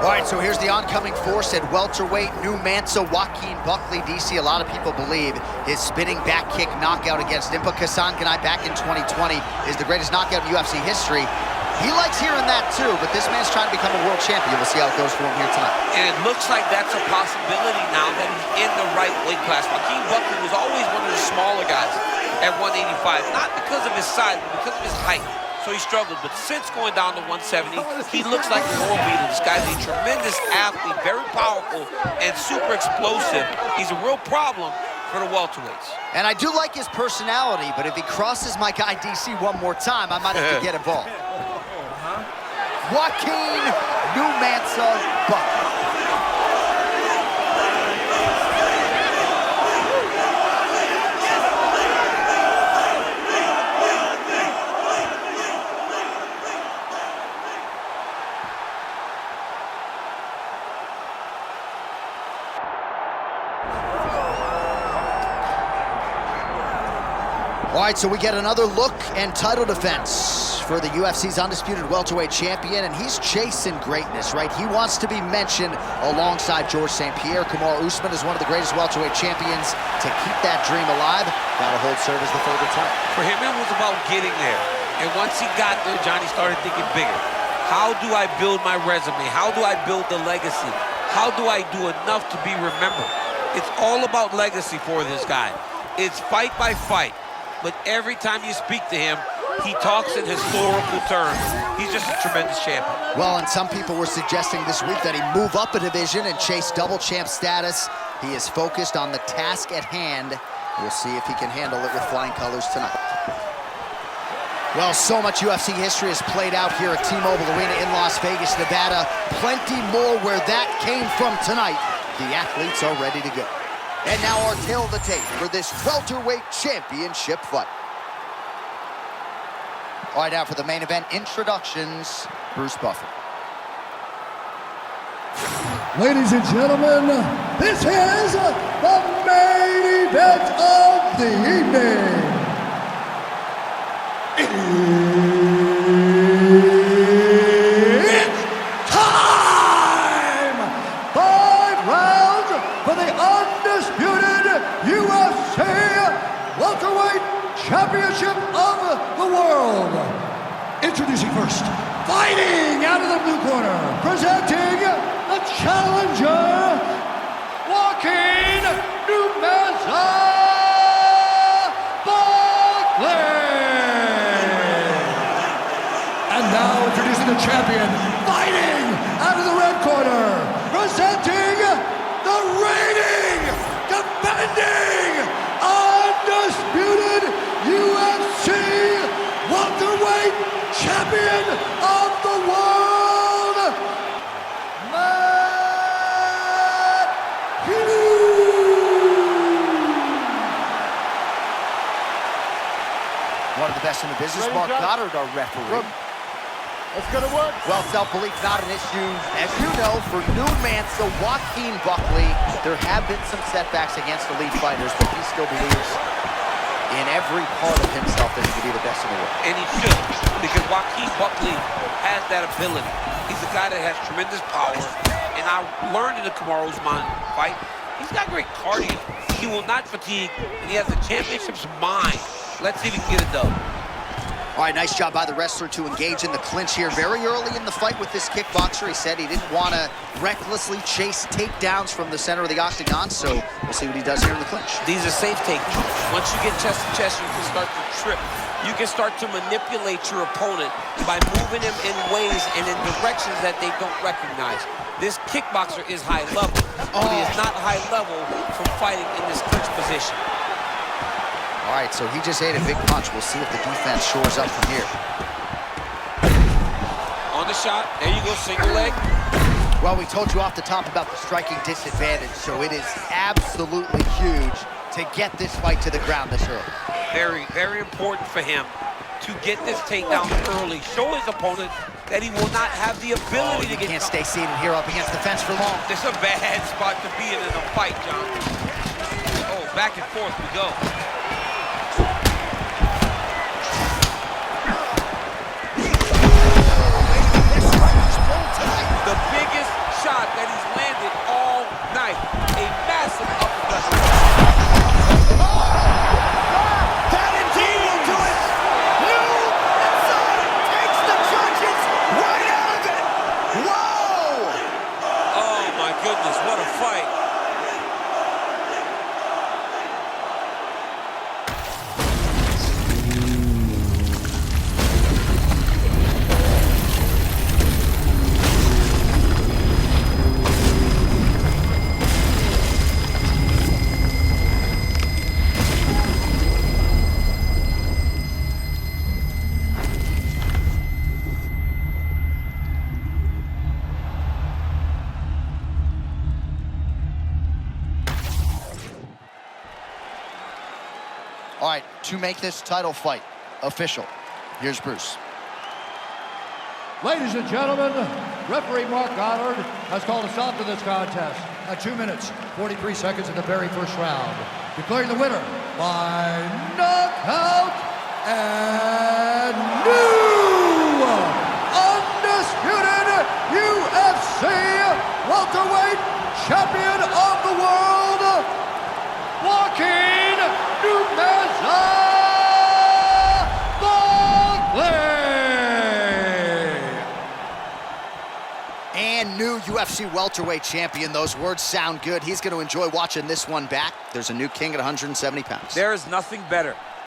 All right, so here's the oncoming force at welterweight, New Mansa, Joaquin Buckley. DC, a lot of people believe his spinning back kick knockout against Impa Kasanganay back in 2020 is the greatest knockout in UFC history. He likes hearing that too, but this man's trying to become a world champion. We'll see how it goes for him here tonight. And it looks like that's a possibility now that he's in the right weight class. Joaquin Buckley was always one of the smaller guys at 185, not because of his size, but because of his height. So he struggled, but since going down to 170, he looks like a world beater. This guy's a tremendous athlete, very powerful and super explosive. He's a real problem for the welterweights. And I do like his personality, but if he crosses my guy DC one more time, I might have to get involved. Joaquin New Mansa Buckley. All right, so we get another look and title defense for the UFC's undisputed welterweight champion, and he's chasing greatness, right? He wants to be mentioned alongside Georges St-Pierre. Kamaru Usman is one of the greatest welterweight champions. To keep that dream alive, gotta hold serve as the favorite time. For him, it was about getting there. And once he got there, Johnny started thinking bigger. How do I build my resume? How do I build the legacy? How do I do enough to be remembered? It's all about legacy for this guy. It's fight by fight. But every time you speak to him, he talks in historical terms. He's just a tremendous champion. Well, and some people were suggesting this week that he move up a division and chase double champ status. He is focused on the task at hand. We'll see if he can handle it with flying colors tonight. Well, so much UFC history has played out here at T-Mobile Arena in Las Vegas, Nevada. Plenty more where that came from tonight. The athletes are ready to go. And now our tail of the tape for this welterweight championship fight. All right, now for the main event introductions, Bruce Buffer. Ladies and gentlemen, this is the main event of the evening. It's time! 5 rounds for the undisputed UFC welterweight championship of the world. Introducing first, fighting out of the blue corner, presenting the challenger, Joaquin New Mansa Buckley. And now introducing the champion, fighting out of the red corner, presenting the reigning, defending, undisputed UFC welterweight champion of the world, Hughes. One of the best in the business, Mark Goddard, our referee. It's gonna work. Well, self-belief not an issue. As you know, for New Mansa, Joaquin Buckley, there have been some setbacks against elite fighters, but he still believes in every part of himself that he can be the best in the world. And he should, because Joaquin Buckley has that ability. He's a guy that has tremendous power, and I learned in the Kamaru Usman fight, he's got great cardio. He will not fatigue, and he has the championship's mind. Let's see if he can get it done. All right, nice job by the wrestler to engage in the clinch here very early in the fight with this kickboxer. He said he didn't want to recklessly chase takedowns from the center of the octagon, so we'll see what he does here in the clinch. These are safe takedowns. Once you get chest to chest, you can start to trip. You can start to manipulate your opponent by moving him in ways and in directions that they don't recognize. This kickboxer is high level, but he is not high level from fighting in this clinch position. All right, so he just ate a big punch. We'll see if the defense shores up from here. On the shot, there you go, single leg. Well, we told you off the top about the striking disadvantage, so it is absolutely huge to get this fight to the ground this early. Very, very important for him to get this takedown early. Show his opponent that he will not have the ability to get... Can't stay seated here up against the fence for long. This is a bad spot to be in a fight, John. Oh, back and forth we go. The biggest goodness, what a fight. All right, to make this title fight official, here's Bruce. Ladies and gentlemen, referee Mark Goddard has called a stop to this contest at 2 minutes, 43 seconds in the very first round, declaring the winner by knockout and new undisputed UFC welterweight champion of the world, Joaquin Buckley! And new UFC welterweight champion. Those words sound good. He's going to enjoy watching this one back. There's a new king at 170 pounds. There is nothing better